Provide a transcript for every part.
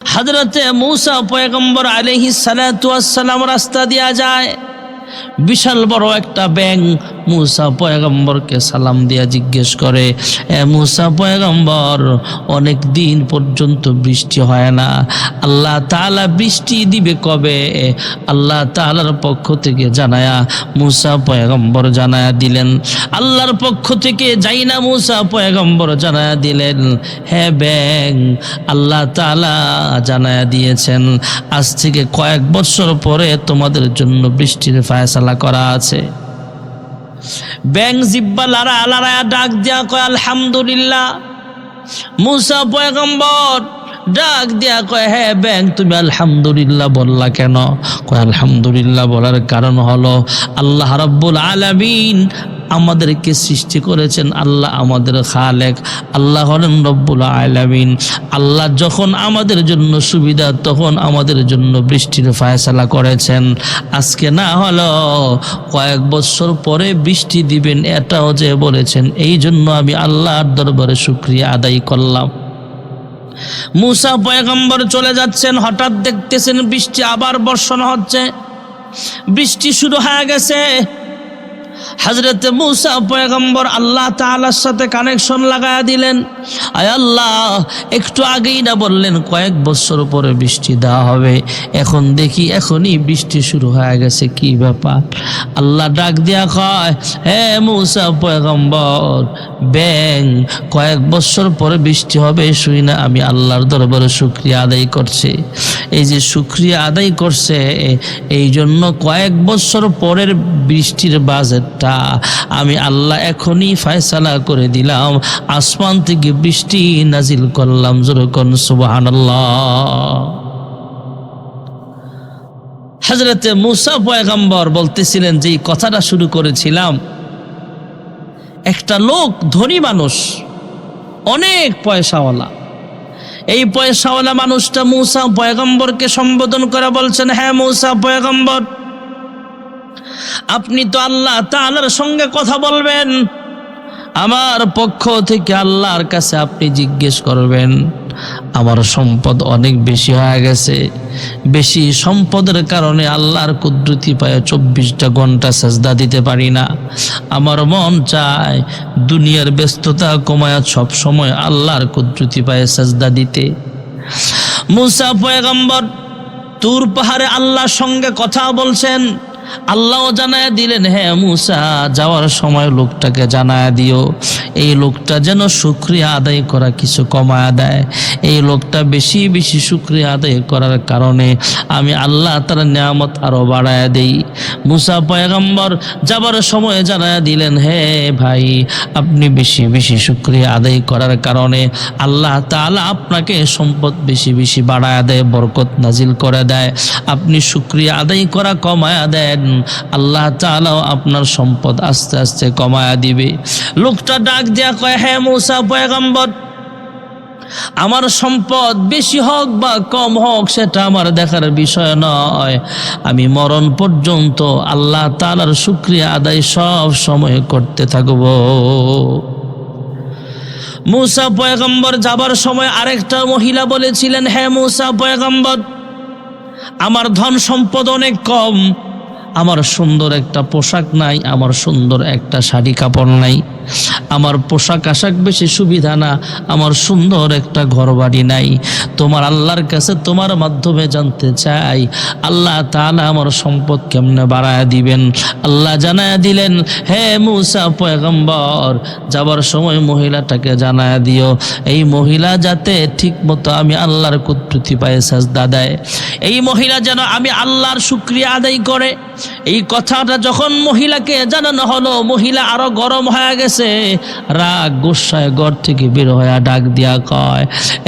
হযরতে মূসা পয়গম্বর আলাইহিস সালাতু ওয়াস সালাম রাস্তা দিয়া যায়, বিশাল বড় একটা ব্যাঙ মূসা পয়গম্বরকে সালাম দিয়া জিজ্ঞেস করে, এ মূসা পয়গম্বর, অনেক দিন পর্যন্ত বৃষ্টি হয় না, আল্লাহ তাআলা বৃষ্টি দিবে কবে? আল্লাহ তাআলার পক্ষ থেকে জানায়া মূসা পয়গম্বর জানায়া দিলেন, আল্লাহর পক্ষ থেকে যাই না মূসা পয়গম্বর জানায়া দিলেন, হে ব্যাঙ, আল্লাহ তাআলা জানায়া দিয়েছেন আজ থেকে কয়েক বছর পরে তোমাদের জন্য বৃষ্টির ফায়সালা করা আছে। ব্যাঙ জিব্বা লড়ায়া ডাক দিয়া কয় আলহামদুলিল্লাহ। মূসা পয়গম্বর ডাক দিয়া কয়, হে ব্যাঙ, তুমি আলহামদুলিল্লাহ বললা কেন? কয় আলহামদুলিল্লাহ বলার কারণ হলো আল্লাহ রাব্বুল আলামিন আমাদেরকে সৃষ্টি করেছেন, আল্লাহ আমাদের খালেক, আল্লাহ হলেন রব্বুল আলামিন। আল্লাহ যখন আমাদের জন্য সুবিধা তখন আমাদের জন্য বৃষ্টির ফায়সালা করেছেন। আজকে না হলো কয়েক বছর পরে বৃষ্টি দিবেন এটাও যে বলেছেন, এই জন্য আমি আল্লাহর দরবারে শুকরিয়া আদায় করলাম। মূসা পয়গম্বর চলে যাচ্ছেন, হঠাৎ দেখতেছেন বৃষ্টি আবার বর্ষণ হচ্ছে, বৃষ্টি শুরু হয়ে গেছে। হযরতে মূসা পয়গম্বর আল্লাহ তাআলার সাথে কানেকশন লাগায়া দিলেন, আয় আল্লাহ, একটু আগেই না বললেন কয়েক বছর পরে বৃষ্টি দেওয়া হবে, এখন দেখি এখনই বৃষ্টি শুরু হয়ে গেছে, কি ব্যাপার? আল্লাহ ডাক দিয়া কয়, হে মূসা পয়গম্বর, ব্যাঙ কয়েক বছর পরে বৃষ্টি হবে শুই না আমি আল্লাহর দরবারে শুকরিয়া আদায় করছি। এই যে শুকরিয়া আদায় করছে, এই জন্য কয়েক বছর পরের বৃষ্টির বাজেটটা আমি আল্লাহ এখনই ফয়সালা করে দিলাম, আসমান থেকে বৃষ্টি নাজিল করলাম। জোরে কোন সুবহানাল্লাহ। হযরতে মূসা পয়গম্বর বলতেছিলেন যে কথাটা শুরু করেছিলাম, একটা লোক ধনী মানুষ, অনেক পয়সাওয়ালা, এই পয়সাওয়ালা মানুষটা মূসা পয়গম্বরকে সম্বোধন করে বলছেন, হ্যাঁ মূসা পয়গম্বর, আপনি তো আল্লাহ তাআলার সঙ্গে কথা বলবেন, আমার পক্ষ থেকে আল্লাহর কাছে আপনি জিজ্ঞেস করবেন। আমার সম্পদ অনেক বেশি হয়ে গেছে, বেশি সম্পদের কারণে আল্লাহর কুদরতি পায়ে 24টা ঘন্টা সাজদা দিতে পারি না। আমার মন চায় দুনিয়ার ব্যস্ততা কমায়া সব সময় আল্লাহর কুদরতি পায়ে সাজদা দিতে। মূসা পয়গম্বর তুর পাহাড়ে আল্লাহর সঙ্গে কথা বলছেন, আল্লাহ জানায়া দিলেন, হ্যাঁ মূসা, যাওয়ার সময় লোকটাকে জানায়া দিও, এই লোকটা যেন শুকরিয়া আদায় করা কিছু কমায়া দেয়, এই লোকটা বেশি বেশি শুকরিয়া আদায় করার কারণে আমি আল্লাহ তার নিয়ামত আরো বাড়ায়া দেই। মূসা পয়গম্বর যাবার সময় জানায়া দিলেন, হে ভাই, আপনি বেশি বেশি শুকরিয়া আদায় করার কারণে আল্লাহ তাআলা আপনাকে সম্পদ বেশি বেশি বাড়ায়া দেয়, বরকত নাজিল করে দেয়। আপনি শুকরিয়া আদায় করা কমায়া দেন, আল্লাহ তাআলাও আপনার সম্পদ আস্তে আস্তে কমায়া দিবে। লোকটা ডাক দিয়া কয়, হ্যাঁ মূসা পয়গম্বর, আমার সম্পদ বেশি হোক বা কম হোক সেটা আমার দেখার বিষয় নয়, আমি মরণ পর্যন্ত আল্লাহ তাআলার শুকরিয়া আদায় সব সময় করতে থাকব। মূসা পয়গম্বর যাবার সময় আরেকটা মহিলা বলেছিলেন, হ্যাঁ মূসা পয়গম্বর, আমার ধন সম্পদ অনেক কম, আমার সুন্দর একটা পোশাক নাই, আমার সুন্দর একটা শাড়ি কাপড় নাই, আমার পোশাক আশাক বেশি সুবিধা না, আমার সুন্দর একটা ঘর বাড়ি নাই। তোমার আল্লাহর কাছে তোমার মাধ্যমে জানতে চাই, আল্লাহ তাআলা আমার সম্পদ কেমনে বাড়ায়া দিবেন? আল্লাহ জানায়া দিলেন, হে মূসা পয়গম্বর, যাবার সময় মহিলাটাকে জানায়া দিও, এই মহিলা যাতে ঠিক মতো আমি আল্লাহর কুদরতি পায়ে সাজদা দেয়, এই মহিলা যেন আমি আল্লাহর শুকরিয়া আদায় করে। এই কথাটা যখন মহিলাকে জানানো হলো, মহিলা আরো গরম হয়ে গেছে, রাগ গুসায় ঘর থেকে বের হয়ে ডাক দিয়া কয়,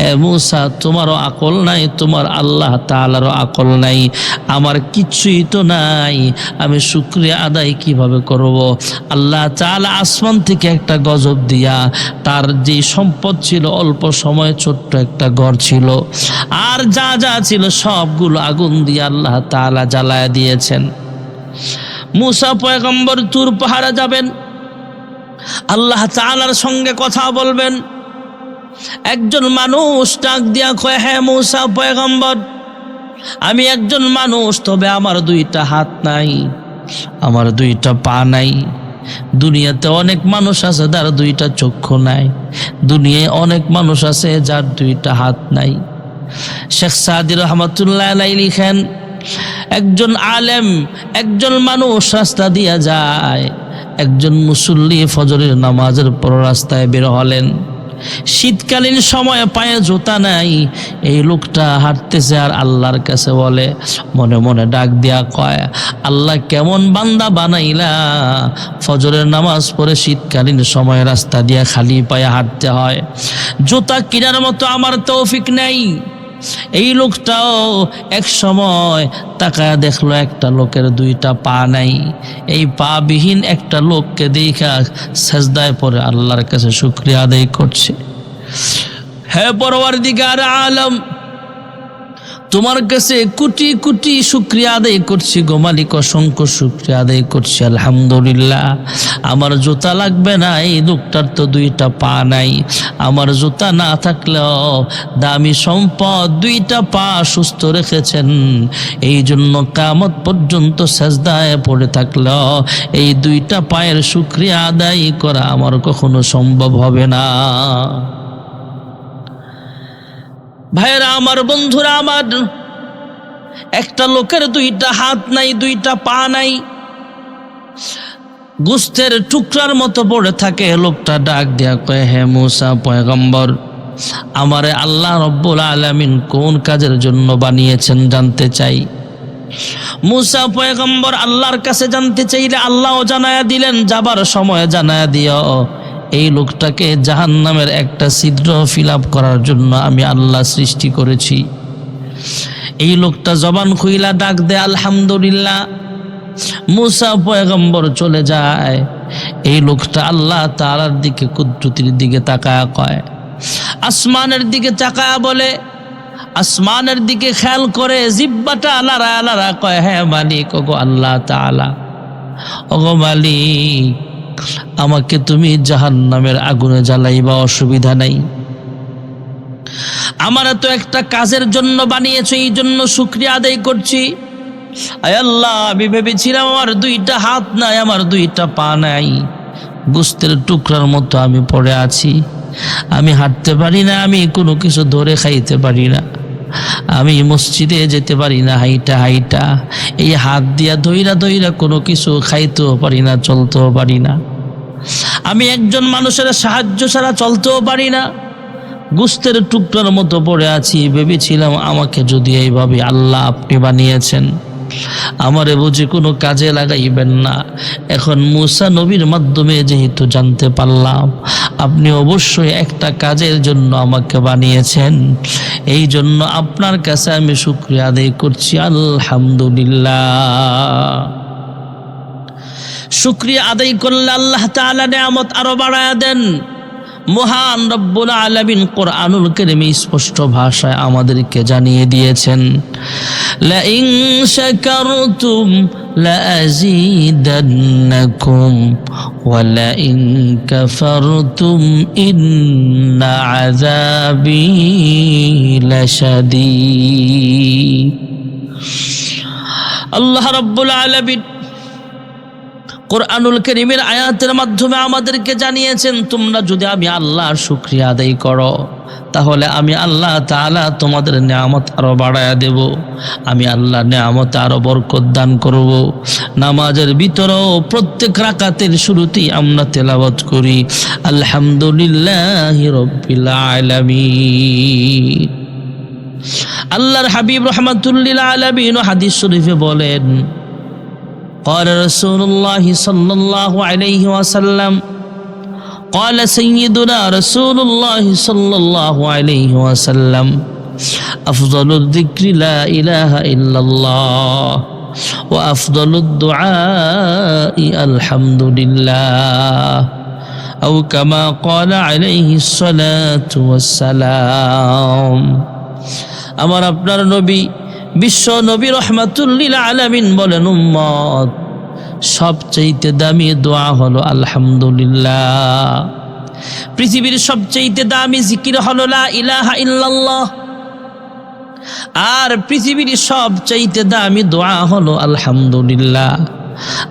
এ মূসা, তোমারও আকল নাই, তোমার আল্লাহ তাআলারও আকল নাই, আমার কিছুই তো নাই, আমি শুকরিয়া আদায় কিভাবে করব? আল্লাহ তাআলা আসমান থেকে একটা গজব দিয়া তার যে সম্পদ ছিল, অল্প সময় ছোট্ট একটা ঘর ছিল, আর যা যা ছিল সবগুলো আগুন দিয়ে আল্লাহ তাআলা জ্বালায়া দিয়েছেন। মূসা পয়গম্বর তুর পাহাড়ে যাবেন, আল্লাহ তাআলার সঙ্গে কথা বলবেন। একজন মানুষ ডাক দিয়া কয়, হ্যাঁ মূসা পয়গম্বর, আমি একজন মানুষ, তবে আমার দুইটা হাত নাই, আমার দুইটা পা নাই। দুনিয়াতে অনেক মানুষ আছে যার দুইটা চক্ষু নাই, দুনিয়ায় অনেক মানুষ আছে যার দুইটা হাত নাই। শেখ সাদি রহমাতুল্লাহ আলাইহি লিখেন, একজন আলেম, একজন মানুষ রাস্তা দিয়া যায়, একজন মুসল্লি ফজরের নামাজের পর রাস্তায় বের হলেন, শীতকালীন সময় পায়ে জুতা নাই, এই লোকটা হাঁটতেছে আর আল্লাহর কাছে বলে, মনে মনে ডাক দিয়া কয়, আল্লাহ কেমন বান্দা বানাইলা, ফজরের নামাজ পড়ে শীতকালীন সময় রাস্তা দিয়া খালি পায়ে হাঁটতে হয়, জুতা কেনার মতো আমার তৌফিক নেই। এই লোকটাও এক সময় তাকায় দেখলো একটা লোকের দুইটা পা নাই, এই পা বিহীন একটা লোককে দেখা সেজদায় পড়ে আল্লাহর কাছে শুকরিয়া আদায় করছে। হে পরওয়ারদিগার আলম, তোমার কাছে কোটি কোটি শুকরিয়া আদায় করছি গো মালিক, অসংখ্য শুকরিয়া আদায় করছি, আলহামদুলিল্লাহ। আমার জুতা লাগবে না, এই লোকটার তো দুইটা পা নাই, আমার জুতা না থাকলেও দামি সম্পদ দুইটা পা সুস্থ রেখেছেন, এই জন্য কিয়ামত পর্যন্ত সেজদায় পড়ে থাকলেও এই দুইটা পায়ের শুকরিয়া আদায় করা আমার কখনো সম্ভব হবে না। ভাইরা আমার, বন্ধুরা আমার, একটা লোকের দুইটা হাত নাই, দুইটা পা নাই, গোস্তের টুকরার মতো পড়ে থাকে। লোকটা ডাক দিয়া কয়, হে মূসা পয়গম্বর, আমারে আল্লাহ রব্বুল আলামিন কোন কাজের জন্য বানিয়েছেন জানতে চাই। মূসা পয়গম্বর আল্লাহর কাছে জানতে চাইলে আল্লাহও জানায়া দিলেন, যাবার সময় জানায়া দিও, এই লোকটাকে জাহান্নামের একটা ছিদ্র ফিল আপ করার জন্য আমি আল্লাহ সৃষ্টি করেছি। এই লোকটা জবান খুইলা ডাক দেয় আলহামদুলিল্লাহ। মূসা পয়গম্বর চলে যায়। এই লোকটা আল্লাহ তাআলার দিকে, কুদরতির দিকে তাকায়া কয়, আসমানের দিকে তাকায়া বলে, আসমানের দিকে খেয়াল করে জিহ্বাটা লড়ায়া লড়ায়া কয়, হ্যাঁ মালিক, ওগো আল্লাহ তাআলা, ওগো মালিক, আমাকে তুমি জাহান্নামের আগুনে জ্বালাইবা, অসুবিধা নাই, আমার তো একটা কাজের জন্য বানিয়েছো, এই জন্য শুকরিয়া আদায় করছি। আয় আল্লাহ, আমি ভেবেছিলাম আমার দুইটা হাত নাই, আমার দুইটা পা নাই, গোস্তের টুকরার মতো আমি পড়ে আছি, আমি হাঁটতে পারি না, আমি কোনো কিছু ধরে খাইতে পারি না, আমি মসজিদে যেতে পারি না হাইটা হাইটা, এই হাত দিয়া ধইরা ধইরা কোনো কিছু খাইতেও পারি না, চলতেও পারি না, আমি একজন মানুষের সাহায্য ছাড়া চলতেও পারি না, গোস্তের টুকরার মতো পড়ে আছি। ভেবেছিলাম আমাকে যদি এইভাবে আল্লাহ আপনি বানিয়েছেন, আমারে বুঝি কোনো কাজে লাগাইবেন না। এখন মূসা নবীর মাধ্যমে যেহেতু জানতে পারলাম আপনি অবশ্যই একটা কাজের জন্য আমাকে বানিয়েছেন, এই জন্য আপনার কাছে আমি শুকরিয়া আদায় করছি, আলহামদুলিল্লাহ। শুকরিয়া আদায় করলে আল্লাহ তাআলা নিয়ামত আরো বাড়ায়া দেন। মহান রব্বুল আলামিন কোরআনুল কারীমে স্পষ্ট ভাষায় আমাদেরকে জানিয়ে দিয়েছেন, লা ইন শাকারতুম লা আযীদান্নাকুম ওয়া লা ইন কাফারতুম ইন্না আযাবী লাশাদীদ। আল্লাহ রব্বুল আলামিন কোরআনুল কারীমের আয়াতের মাধ্যমে আমাদেরকে জানিয়েছেন, তোমরা যদি আমি আল্লাহর শুকরিয়া আদায় করো তাহলে আমি আল্লাহ তাআলা তোমাদের নিয়ামত আরো বাড়ায়া দেব, আমি আল্লাহ নিয়ামতে আরো বরকত দান করব। নামাজের ভিতরেও প্রত্যেক রাকাতের শুরুতেই আমরা তেলাওয়াত করি আলহামদুলিল্লাহি রাব্বিল আলামিন। আল্লাহর হাবিব রাহমাতুল লিল আলামিন হাদিস শরীফে বলেন, قال رسول الله صلى الله عليه وسلم قال سيدنا رسول الله صلى الله عليه وسلم أفضل الذكر لا إله إلا الله وأفضل الدعاء الحمد لله أو كما قال عليه الصلاة والسلام। আমার আপনার নবী বিশ্ব নবী রহমাতুল লিল আলামিন বলেন, উম্মত সবচাইতে দামি দোয়া হলো আলহামদুলিল্লাহ। পৃথিবীর সবচেয়ে দামি জিকির হলো লা ইলাহা ইল্লাল্লাহ, আর পৃথিবীর সবচেয়ে দামি দোয়া হলো আলহামদুলিল্লাহ।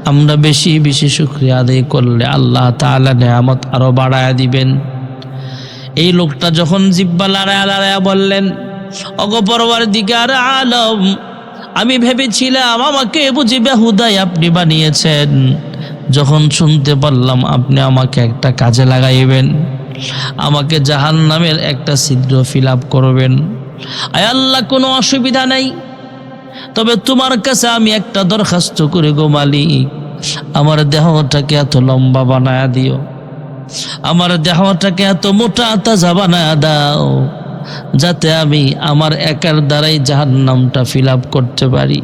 আমরা বেশি বেশি শুকরিয়া আদায় করলে আল্লাহ তাআলা নিয়ামত আরো বাড়ায়া দিবেন। এই লোকটা যখন জিহ্বা লড়ায়া লড়ায়া বললেন, ওগো পরওয়ারদিগার আলম, আমি ভেবেছিলাম আমাকে বুঝি বেহুদাই আপনি বানিয়েছেন, যখন শুনতে পারলাম আপনি আমাকে একটা কাজে লাগাইবেন, আমাকে জাহান্নামের একটা ছিদ্র ফিল আপ করবেন, আয় আল্লাহ কোনো অসুবিধা নাই, তবে তোমার কাছে আমি একটা দরখাস্ত করে গো মালিক, আমার দেহটাকে এত লম্বা বানায়া দিও, আমার দেহটাকে এত মোটা তাজা বানায়া দাও, যাতে আমি আমার একার দ্বারাই জাহান্নামটা ফিল আপ করতে পারি।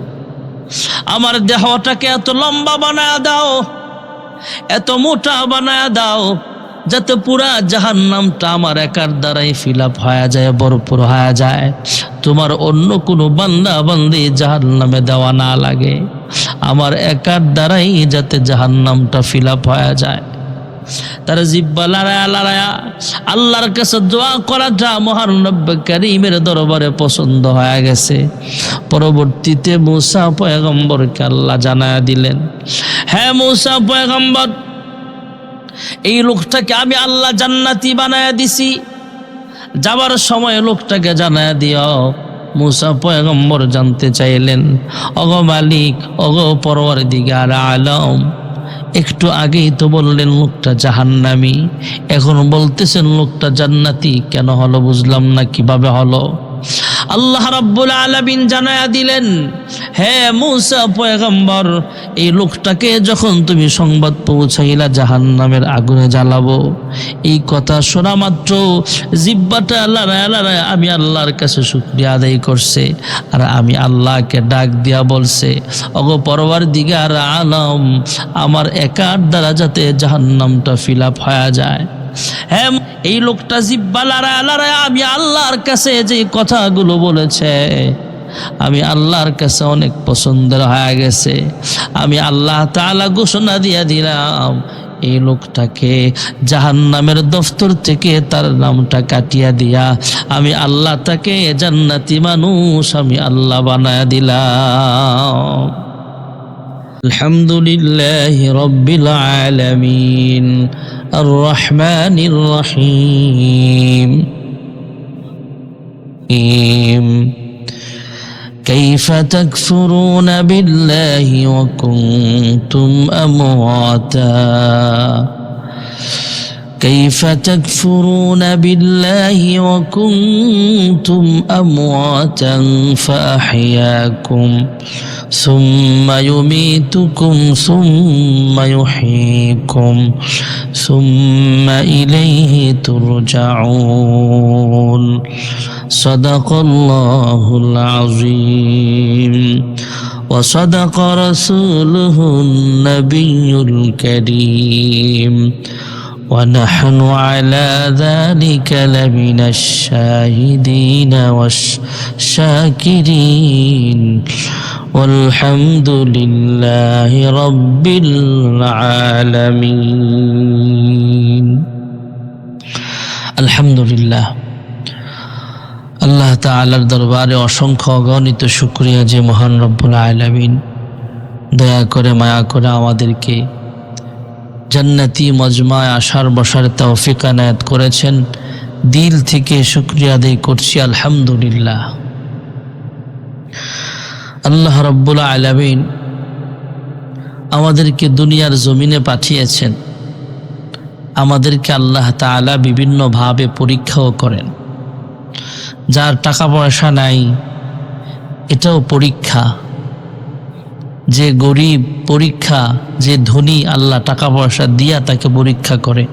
আমার দেহটাকে এত লম্বা বানায়া দাও, এত মোটা বানায়া দাও, যাতে পুরা জাহান্নামটা আমার একার দ্বারাই ফিল আপ হয়ে যায়, ভরপুর হয়ে যায়, তোমার অন্য কোনো বান্দা বান্দি জাহান্নামে দেওয়া না লাগে, আমার একার দ্বারাই যাতে জাহান্নামটা ফিল আপ হয়ে যায়। তার জিহ্বা লড়ায়া লড়ায়া আল্লাহর কাছে দোয়া করাটা মহান রব্বে কারীমের দরবারে পছন্দ হয়ে গেছে। পরবর্তীতে মূসা পয়গম্বরকে আল্লাহ জানায়া দিলেন, হ্যাঁ মূসা পয়গম্বর, এই লোকটাকে আমি আল্লাহ জান্নাতি বানায়া দিছি, যাবার সময় লোকটাকে জানায়া দিও। মূসা পয়গম্বর জানতে চাইলেন, ওগো মালিক, ওগো পরওয়ারদিগার আলম, একটু আগেই তো বললেন লোকটা জাহান্নামী, এখন বলতেছেন লোকটা জান্নাতি, কেন হলো বুঝলাম না, কিভাবে হলো? আল্লাহ রাব্বুল আলামিন জানায়া দিলেন, হে মূসা পয়গম্বর, এই লোকটাকে যখন তুমি সংবাদ পৌঁছাইলা জাহান্নামের আগুনে জ্বালাবো, এই কথা শোনা মাত্র জিহ্বাটা লড়ায়া লড়ায়া আমি আল্লাহর কাছে শুকরিয়া আদায় করছে, আর আমি আল্লাহকে ডাক দিয়া বলছে, ওগো পরওয়ারদিগার আলম, আমার একার দ্বারা যাতে জাহান্নামটা ফিল আপ হয়ে যায়। হ্যাঁ, এই লোকটা জিহ্বা লড়ায়া লড়ায়া আমি আল্লাহর কাছে যে কথাগুলো বলেছে, আমি আল্লাহর কাছে অনেক পছন্দের হয়ে গেছে। আমি আল্লাহ তাআলা ঘোষণা দিয়া দিলাম, এই লোকটাকে জাহান্নামের দফতর থেকে তার নামটা কাটিয়া দিয়া আমি আল্লাহ তাকে জান্নাতি মানুষ আমি আল্লাহ বানায়া দিলাম। আলহামদুলিল্লাহি রাব্বিল আলামিন আর রহমানির রহিম। كيف تكفرون بالله وكنتم أمواتا كيف تكفرون بالله وكنتم أمواتا فأحياكم ثم يميتكم ثم يحييكم ثم إليه ترجعون صدق الله العظيم وصدق رسوله النبي الكريم ونحن على ذلك لمن الشاهدين والشاكرين والحمد لله رب العالمين। الحمد لله। আল্লাহ তাআলার দরবারে অসংখ্য অগণিত শুকরিয়া যে মহান রব্বুল আলামিন দয়া করে মায়া করে আমাদেরকে জান্নাতি মজমায় আসার বসার তৌফিক এনায়েত করেছেন। দিল থেকে শুকরিয়া আদায় করছি আলহামদুলিল্লাহ। আল্লাহ রব্বুল আলামিন আমাদেরকে দুনিয়ার জমিনে পাঠিয়েছেন, আমাদেরকে আল্লাহ তাআলা বিভিন্নভাবে পরীক্ষাও করেন। যার টাকা পয়সা নাই এটাও পরীক্ষা, যে গরিব পরীক্ষা, যে ধনী আল্লাহ টাকা পয়সা দিয়া তাকে পরীক্ষা করে,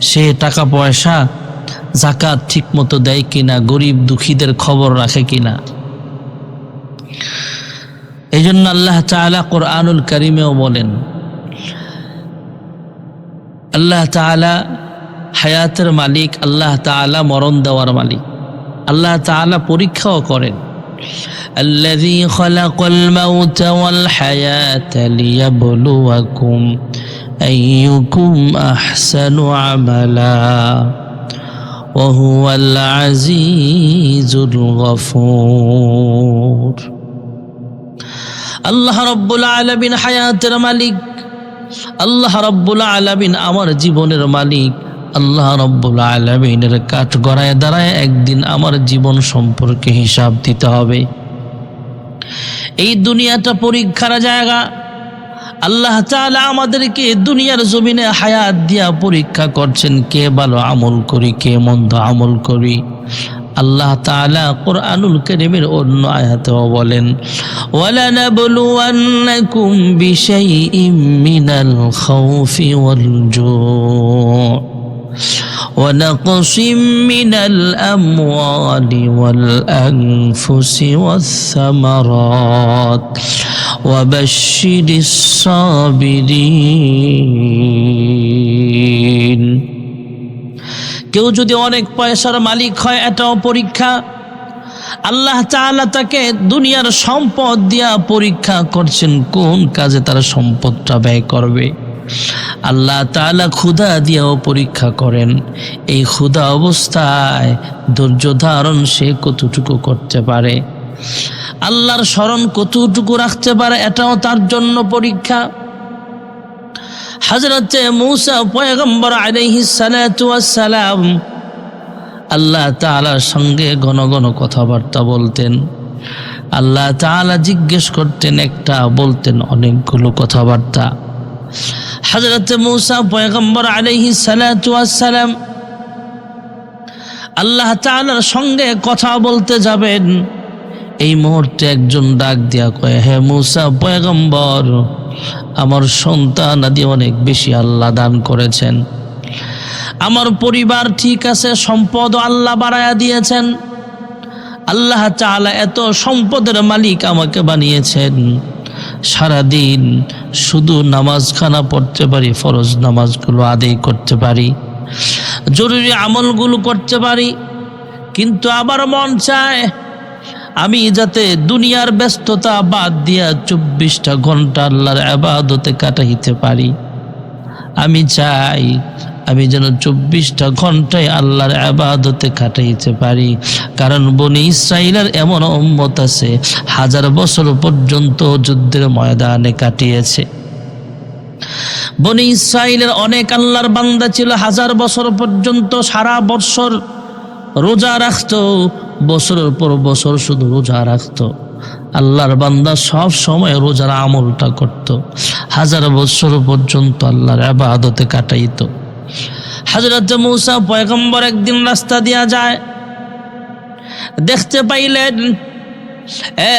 সে টাকা পয়সা যাকাত ঠিক মতো দেয় কিনা, গরিব দুঃখীদের খবর রাখে কিনা। এই জন্য আল্লাহ তাআলা কোরআনুল কারীমেও বলেন, আল্লাহ তাআলা হায়াতের মালিক, আল্লাহ তাআলা মরণ দেওয়ার মালিক, আল্লাহ তাআলা পরীক্ষাও করেন। الذي خلق الموت والحياة ليبلوكم أيكم أحسن عملا وهو العزيز الغفور আল্লাহ রব্বুল আলামিন হায়াতের মালিক, আল্লাহ রব্বুল আলামিন আমার জীবনের মালিক। আল্লাহ রব্বুল আলামিনের কাঠগড়ায় দাঁড়ায় একদিন আমার জীবন সম্পর্কে হিসাব দিতে হবে। এই দুনিয়াটা পরীক্ষার জায়গা। আল্লাহ তাআলা আমাদেরকে দুনিয়ার জমিনে হায়াত দিয়া পরীক্ষা করছেন, কে ভালো আমল করি, কে মন্দ আমল করি। আল্লাহ তাআলা কুরআনুল কারীমের অন্য আয়াতেও বলেন, ওয়ালানাবলুওয়ান্নাকুম বিশাইইম মিনাল খাউফি ওয়াল জু' ونقص من الأموال والأنفس والثمرات وبشر الصابرين। কেউ যদি অনেক পয়সার মালিক হয়, এটাও পরীক্ষা। আল্লাহ তাআলা তাকে দুনিয়ার সম্পদ দিয়া পরীক্ষা করছেন, কোন কাজে তার সম্পদটা ব্যয় করবে। আল্লাহ তাআলা ক্ষুধা দিয়েও পরীক্ষা করেন, এই ক্ষুধা অবস্থায় ধৈর্য ধারণ সে কতটুকু করতে পারে, আল্লাহর স্মরণ কতটুকু রাখতে পারে, এটাও তার জন্য পরীক্ষা। হযরতে মূসা পয়গম্বর আলাইহিস সালাতু ওয়াস সালাম আল্লাহ তাআলার সঙ্গে ঘন ঘন কথাবার্তা বলতেন। আল্লাহ তাআলা জিজ্ঞেস করতেন একটা, বলতেন অনেকগুলো কথাবার্তা। হযরতে মূসা পয়গম্বর আলাইহিস সালাতু ওয়াস সালাম আল্লাহ তাআলার সঙ্গে কথা বলতে যাবেন, এই মুহূর্তে একজন ডাক দিয়া কয়, হে মূসা পয়গম্বর, আমার সন্তান আদি অনেক বেশি আল্লাহ দান করেছেন, আমার পরিবার ঠিক আছে, সম্পদ আল্লাহ বাড়ায়া দিয়েছেন, আল্লাহ তাআলা এত সম্পদের মালিক আমাকে বানিয়েছেন, সারাদিন শুধু নামাজখানা পড়তে পারি, ফরজ নামাজগুলো আদায় করতে পারি, জরুরি আমলগুলো করতে পারি, কিন্তু আবার মন চায় আমি যাতে দুনিয়ার ব্যস্ততা বাদ দিয়া 24টা ঘন্টা আল্লাহর ইবাদতে কাটাইতে পারি। আমি চাই আমি যেন 24টা ঘন্টায় আল্লাহর ইবাদতে কাটাইতে পারি, কারণ বনি ইসরাইলের এমন উম্মত আছে 1000 বছর পর্যন্ত যুদ্ধের ময়দানে কাটিয়েছে। বনি ইসরাইলের অনেক আল্লাহর বান্দা ছিল 1000 বছর পর্যন্ত সারা বছর রোজা রাখতো, বছরের পর বছর শুধু রোজা রাখতো। আল্লাহর বান্দা সব সময় রোজার আমলটা করত, 1000 বছর পর্যন্ত আল্লাহর ইবাদতে কাটাইতো। হযরত মূসা পয়গম্বর একদিন রাস্তা দিয়া যায়, দেখতে পাইলেন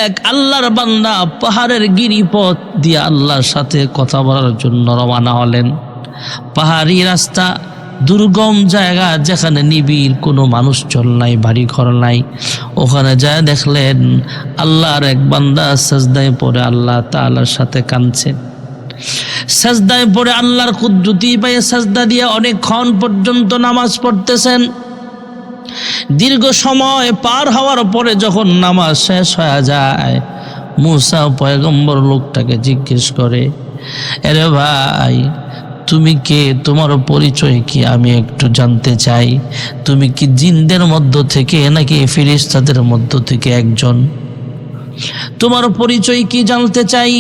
এক আল্লাহর বান্দা পাহাড়ের গিরিপথ দিয়ে আল্লাহর সাথে কথা বলার জন্য রওনা হলেন। পাহাড়ি রাস্তা, দুর্গম জায়গা, যেখানে নিবিড়, কোনো মানুষ চল নাই, বাড়ি ঘর নাই। ওখানে যায় দেখলেন আল্লাহর এক বান্দা সাজদায় পড়ে আল্লাহ তাআলার সাথে কাঁদছে। সাজদায় পড়ে আল্লাহর কুদরতি পায়ে সাজদা দিয়ে অনেকক্ষণ পর্যন্ত নামাজ পড়তেছেন। দীর্ঘ সময় পার হওয়ার পরে যখন নামাজ শেষ হয়ে যায়, মূসা পয়গম্বর লোকটাকে জিজ্ঞেস করে, আরে ভাই, তুমি কে? তোমার পরিচয় কি? আমি একটু জানতে চাই। তুমি কি জিনদের মধ্য থেকে নাকি ফেরেশতাদের মধ্য থেকে একজন? তোমার পরিচয় কি জানতে চাই।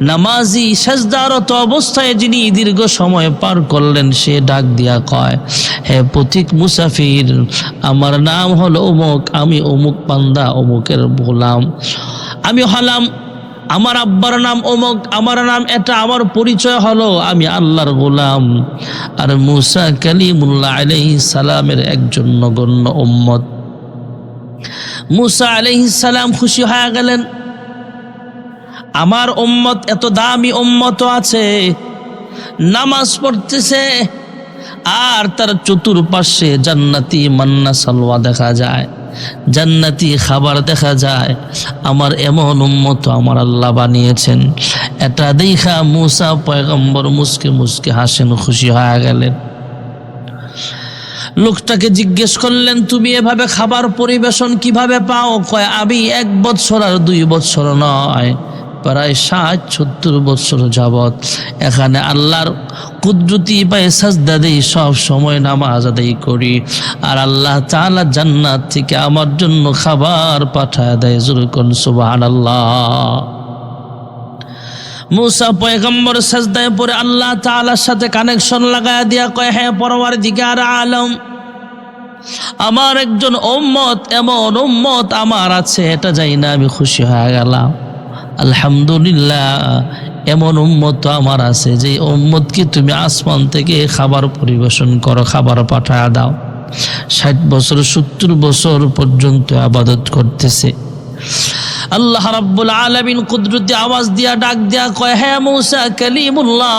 নামাজি সাজদারত অবস্থায় যিনি দীর্ঘ সময় পার করলেন, সে ডাক দিয়া কয়, হে পথিক মুসাফির, আমার নাম হলো অমুক, আমি অমুক বান্দা, অমুকের গোলাম। আমি হলাম, আমার আব্বার নাম অমুক, আমার নাম এটা, আমার পরিচয় হলো আমি আল্লাহর গোলাম। আর মূসা কালিমুল্লাহ আলাইহিস সালামের একজন নগণ্য উম্মত। মূসা আলাইহিস সালাম খুশি হয়ে গেলেন, আমার উম্মত এত দামি উম্মত আছে, নামাজ পড়তেছে, আর তার চতুর্পাশে জান্নাতি মান্না সালওয়া দেখা যায়, জান্নাতি খাবার দেখা যায়। আমার এমন উম্মত আমার আল্লাহ বানিয়েছেন। এটা দেখা মূসা পয়গম্বর মুসকে মুসকে হাসেন, খুশি হয়ে গেলেন। লোকটাকে জিজ্ঞেস করলেন, তুমি এভাবে খাবার পরিবেশন কিভাবে পাও? কয়, আমি 1 বছর আর 2 বছর নয়, প্রায় 60-70 বছর যাবত এখানে আল্লাহর কুদরতি পায়ে সাজদা দেই, সব সময় নামাজ আদায় করি, আর আল্লাহ তাআলা জান্নাত থেকে আমার জন্য খাবার পাঠায় দেয়। জোরে কোন সুবহানাল্লাহ। মুসা পয়গম্বর সাজদায় পড়ে আল্লাহ তাআলার সাথে কানেকশন লাগায়া দিয়া কয়, হ্যাঁ পরওয়ারদিগার আলম, আমার একজন উম্মত, এমন উম্মত আমার আছে, এটা যাই না আমি খুশি হয়ে গেলাম। আলহামদুলিল্লাহ, এমন উম্মত তো আমার আছে যে উম্মতকে তুমি আসমান থেকে খাবার পরিবেশন করো, খাবার পাঠায় দাও। 60 বছর 70 বছর পর্যন্ত ইবাদত করতেছে। আল্লাহ রাব্বুল আলামিন কুদরতি আওয়াজ দিয়া ডাক দিয়া কয়, হ্যাঁ মুসা কালিমুল্লাহ,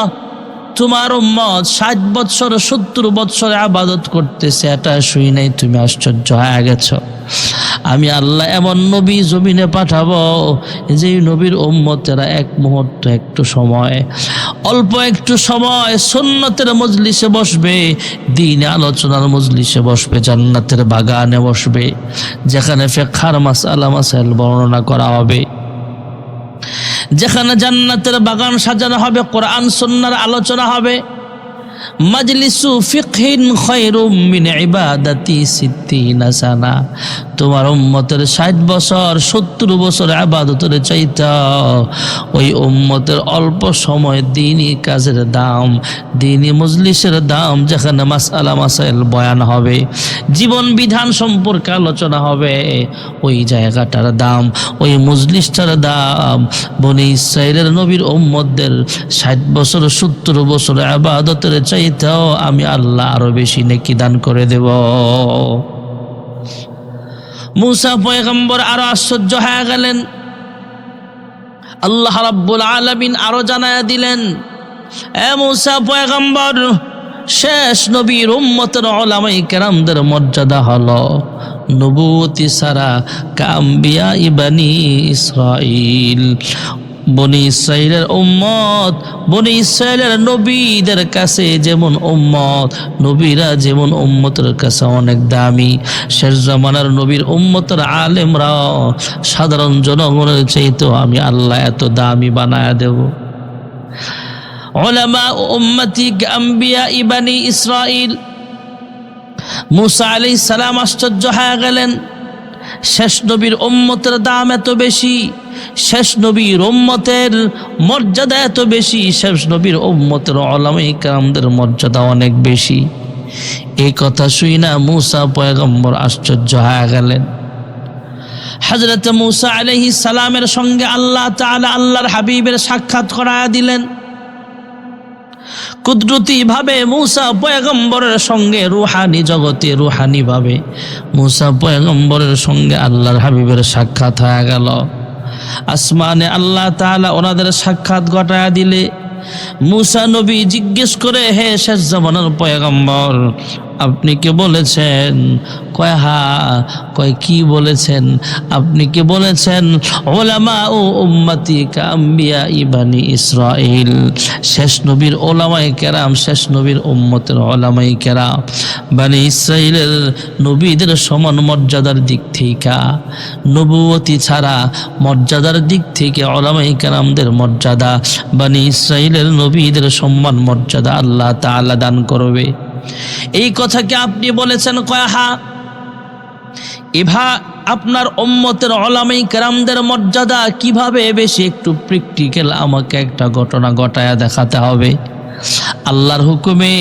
তোমার উম্মত 60 বছর 70 বছর ইবাদত করতেছে, এটা শুই নাই, তুমি আশ্চর্য হয়ে গেছো। আমি আল্লাহ এমন নবী জমিনে পাঠাবো যেই নবীর উম্মতেরা এক মুহূর্ত, একটু সময়, অল্প একটু সময় সুন্নতের মজলিসে বসবে, দ্বীনে আলোচনার মজলিসে বসবে, জান্নাতের বাগানে বসবে, যেখানে ফিকহের মাসআলা মাসাইল বর্ণনা করা হবে, যেখানে জান্নাতের বাগান সাজানো হবে, কোরআন সুন্নাহর আলোচনা হবে। মাজলিসু ফিকহিন খায়রুম মিন ইবাদাতি 60 সানা। তোমার উম্মতের 60 বছর 70 বছর ইবাদতের চাইতে ওই উম্মতের অল্প সময় দ্বীনি কাজের দাম, দ্বীনি মজলিসের দাম, যেখানে মাসআলা মাসাইল বয়ান হবে, জীবন বিধান সম্পর্কে আলোচনা হবে, ওই জায়গাটার দাম, ওই মজলিসটার দাম বনি ইসরাইলের নবীর উম্মতদের 60 বছর 70 বছর ইবাদতের চাইতেও আমি আল্লাহ আরো বেশি নেকি দান করে দেব। মুসা পয়গম্বর আরো আশ্চর্য হয়ে গেলেন। আল্লাহ রাব্বুল আলামিন আরো জানায়া দিলেন, এ মুসা পয়গম্বর, শেষ নবীর উম্মতের উলামায়ে কেরামদের মর্যাদা হলো নবুয়তি ছাড়া কাম্বিয়া ইবানি ইসরাইল। বনি ইসরাইলের উম্মত, বনি ইসরাইলের নবীদের কাছে যেমন উম্মত, নবীরা যেমন উম্মতের কাছে অনেক দামি, শেষ জামানার নবীর উম্মতের আলেমরা সাধারণ জনগণের চাইতেও আমি আল্লাহ এত দামি বানায়া দেব। উলামা উম্মতি কাম্বিয়া ইবানি ইসরাইল। মুসা আলাইহিস সালাম আশ্চর্য হয়ে গেলেন, শেষ নবীর উম্মতের দাম এত বেশি, শেষ নবীর উম্মতের মর্যাদা এত বেশি, শেষ নবীর উম্মতের উলামায়ে কেরামদের মর্যাদা অনেক বেশি। এই কথা শুই না মুসা পয়গম্বর আশ্চর্য হয়ে গেলেন। হযরত মুসা আলাইহিস সালামের সঙ্গে আল্লাহ তাআলা আল্লাহর হাবিবের সাক্ষাৎ করায়া দিলেন। কুদরতি ভাবে মুসা পয়গম্বরের সঙ্গে রুহানি জগতে, রুহানি ভাবে মুসা পয়গম্বরের সঙ্গে আল্লাহর হাবিবের সাক্ষাৎ হয়ে গেল। আসমানে আল্লাহ তাআলা ওনাদের সাক্ষাৎ ঘটায়া দিলে মুসা নবী জিজ্ঞেস করে, হে শেষ জামানার পয়গম্বর, আপনি কে বলেছেন? কয় হা। কয় কি বলেছেন? আপনি কে বলেছেন উলামা ও উম্মতি কাম্বিয়া ইবানি ইসরাইল, শেষ নবীর ওলামায়ে কেরাম, শেষ নবীর উম্মতের ওলামায়ে কেরাম বানি ইসরাইলের নবীদের সমান মর্যাদার দিক থেকে, নবুয়তি ছাড়া মর্যাদার দিক থেকে ওলামায়ে কেরামদের মর্যাদা, বানি ইসরাইলের নবীদের সম্মান মর্যাদা আল্লাহ তাআলা দান করবে। এই কথা কি আপনি বলেছেন? কয় হা। আপনার উম্মতের উলামায়ে কেরামদের মর্যাদা কিভাবে বেশি, একটু প্র্যাকটিক্যাল আমাকে একটা ঘটনা ঘটায়া দেখাতে হবে। আল্লাহর হুকুমে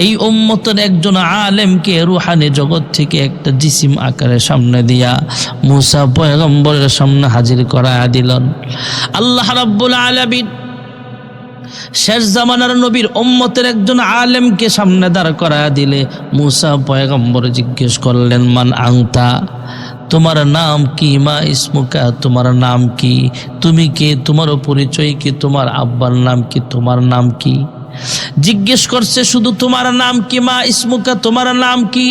এই উম্মতের একজন আলেমকে রুহানি জগৎ থেকে একটা জিসিম আকারে সামনে দিয়া মুসা পয়গম্বরের সামনে হাজির করায়া দিলেন। আল্লাহ রাব্বুল আলামিন শেষ জামানার নবীর উম্মতের একজন আলেমকে সামনে দাঁড় করায়া দিলে মুসা পয়গম্বর জিজ্ঞেস করলেন, মান আনতা, তোমার নাম কি? মা ইসমুকা, তোমার নাম কি? তুমি কে? তোমার পরিচয় কি? তোমার আব্বার নাম কি? তোমার নাম কি? জিজ্ঞেস করছে শুধু তোমার নাম কি, মা ইসমুকা, তোমার নাম কি?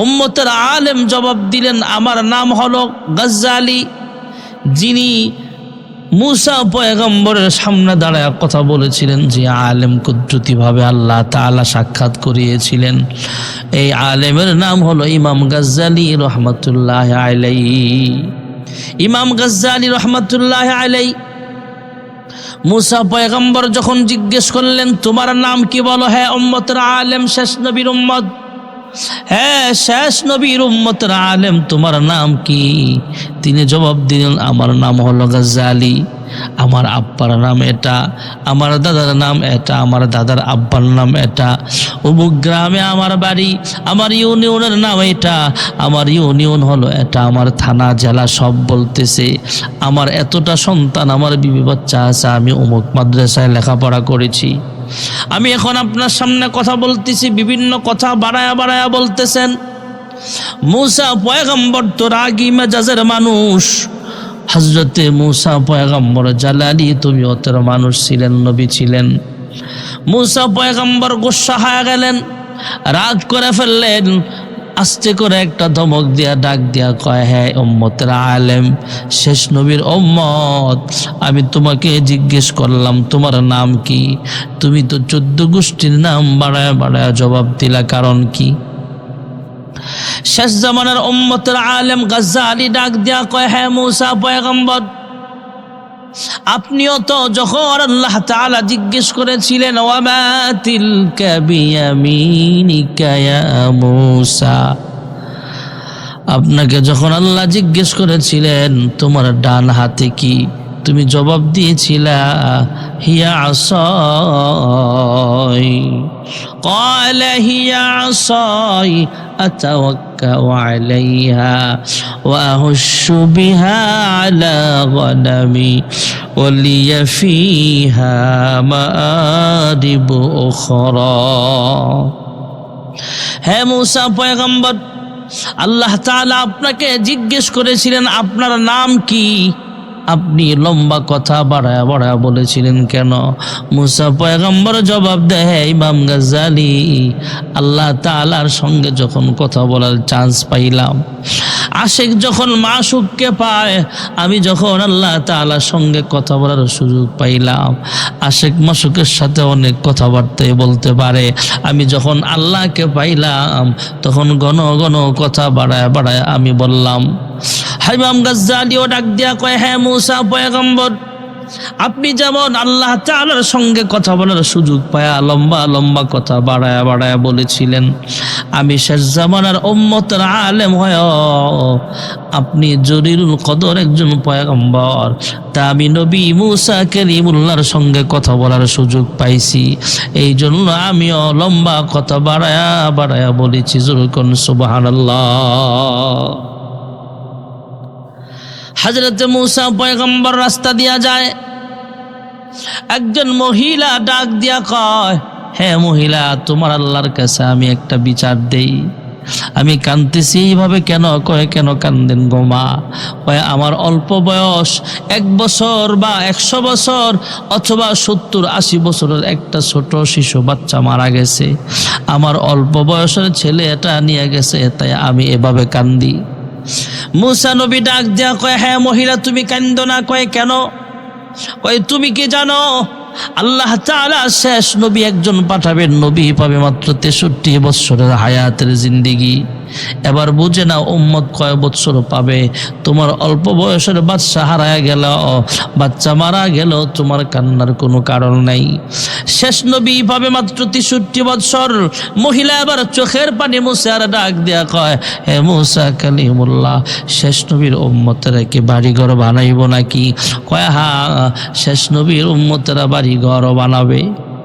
উম্মতের আলেম জবাব দিলেন, আমার নাম হলো গাজ্জালি। যিনি মুসা পয়গম্বরের সামনে দাঁড়ায় কথা বলেছিলেন, যে আলেম কুদরতিভাবে আল্লাহ তাআলা সাক্ষাৎ করিয়েছিলেন, এই আলেমের নাম হলো ইমাম গাজ্জালি রহমতুল্লাহ আলাইহি। ইমাম গাজ্জালি রহমতুল্লাহ আলাইহি মুসা পয়গম্বর যখন জিজ্ঞেস করলেন তোমার নাম কি বলো, হ্যাঁ উম্মতের আলেম, শেষ নবীর উম্মত, হ্যাঁ শেষ নবীর উম্মতের আলেম, তোমার নাম কি? তিনি জবাব দিলেন আমার নাম হলো গাজ্জালি, আমার আব্বার নাম এটা, আমার দাদার নাম এটা, আমার দাদার আব্বার নাম এটা, অমুক গ্রামে আমার বাড়ি, আমার ইউনিয়নের নাম এটা, আমার ইউনিয়ন হলো এটা, আমার থানা জেলা সব বলতেছে, আমার এতটা সন্তান, আমার বিবি বাচ্চা আছে, আমি অমুক মাদ্রাসায় লেখাপড়া করেছি। আমি এখন আপনার সামনে কথা বলতেছি, বিভিন্ন কথা বাড়ায়া বাড়ায়া বলতেছেন। মুসা পয়গম্বর তো রাগী মেজাজের মানুষ। হযরতে মুসা পয়গম্বর জালালি তুমি অতর মানুষ ছিলেন, নবী ছিলেন। মুসা পয়গম্বর গুসা হয়ে গেলেন, রাগ করে ফেললেন। আস্তে করে একটা ধমক দিয়া ডাক দিয়া কয়, হ্যাঁ উম্মতের আলেম, শেষ নবীর উম্মত, আমি তোমাকে জিজ্ঞেস করলাম তোমার নাম কি? তুমি তো 14 গোষ্ঠীর নাম বাড়ায় বাড়ায় জবাব দিলা, কারণ কি? শেষ জামানার উম্মতের আলেম গাজ্জালি ডাক দিয়া কয়, হ্যাঁ মুসা পয়গম্বর, আপনিও তো যখন আল্লাহ তাআলা জিজ্ঞেস করেছিলেন ওয়ামা তিলকা বিয়ামিনিকা ইয়া মুসা, আপনাকে যখন আল্লাহ জিজ্ঞেস করেছিলেন তোমার ডান হাতে কি, তুমি জবাব দিয়েছিলা হিয়া আসাই, ক্বালা হিয়া আসাই আতাওয়াক্কাউ আলাইহা ওয়া আহুশু বিহা আলা গনামি ওয়া লিয়া ফিহা মাআরিব উখরা। হে মুসা পয়গম্বর, আল্লাহ তাআলা আপনাকে জিজ্ঞেস করেছিলেন আপনার নাম কি, আপনি লম্বা কথা বাড়ায়া বাড়ায়া বলেছিলেন কেন? মুসা পয়গম্বর জবাব দেয়, হে ইমাম গাজ্জালি, আল্লাহ তাআলার সঙ্গে যখন কথা বলার চান্স পাইলাম, আশিক যখন মাশুককে পায়, আমি যখন আল্লাহ তাআলার সঙ্গে কথা বলার সুযোগ পাইলাম, আশিক মাশুকের সাথে অনেক কথাবার্তাই বলতে পারে, আমি যখন আল্লাহকে পাইলাম তখন ঘন ঘন কথা বাড়ায় বাড়ায় আমি বললাম। ইমাম গাজ্জালিও ডাক দিয়া কয়, হ্যাঁ মুসা পয়গম্বর, আপনি যেমন আল্লাহ তাআলার সঙ্গে কথা বলার সুযোগ পায়া লম্বা লম্বা কথা বাড়ায়া বাড়ায়া বলেছিলেন, আমি শেষ জামানার উম্মতের আলেম হয় আপনি জলিলুল কদর একজন পয়গম্বর, তা আমি নবী মুসা কালিমুল্লাহর সঙ্গে কথা বলার সুযোগ পাইছি, এই জন্য আমিও লম্বা কথা বাড়ায়া বাড়ায়া বলেছি। জোরে কোন সুবহানাল্লাহ। হযরতে মুসা পয়গম্বর রাস্তা দিয়া যায়, একজন মহিলা ডাক দিয়া কয়, হে মহিলা, তোমার আল্লাহর কাছে আমি একটা বিচার দেই, আমি কাঁদতেছি এইভাবে কেন? কয় কেন কান্দেন গো মা? কয় আমার অল্প বয়স, 1 বছর বা 100 বছর অথবা 70-80 বছরের একটা ছোট শিশু বাচ্চা মারা গেছে, আমার অল্প বয়সের ছেলে এটা নিয়ে গেছে, তাই আমি এভাবে কান্দি। মুসা নবী ডাক দিয়া কয়, হ্যাঁ মহিলা তুমি কান্দো না। কয় কেন? কয় তুমি কি জানো আল্লাহ তাআলা শেষ নবী একজন পাঠাবেন, নবী পাবে মাত্র 63 বছরের হায়াতের জিন্দেগি। এবার বুঝে না উম্মত কয় বছর পাবে? তোমার অল্প বয়সের বাচ্চা হারায় গেল, বাচ্চা মারা গেল, তোমার কান্নার কোনো কারণ নাই। শেষ নবী পাবে মাত্র 63 বছর। মহিলা এবার চোখের পানি মুছে আর ডাক দেয়া কয়, হে মুসা কালিমুল্লাহ, শেষ নবীর উম্মতেরা কি বাড়িঘর বানাইব নাকি? কয় হ্যাঁ, শেষ নবীর উম্মতেরা বাড়িঘর বানাবে।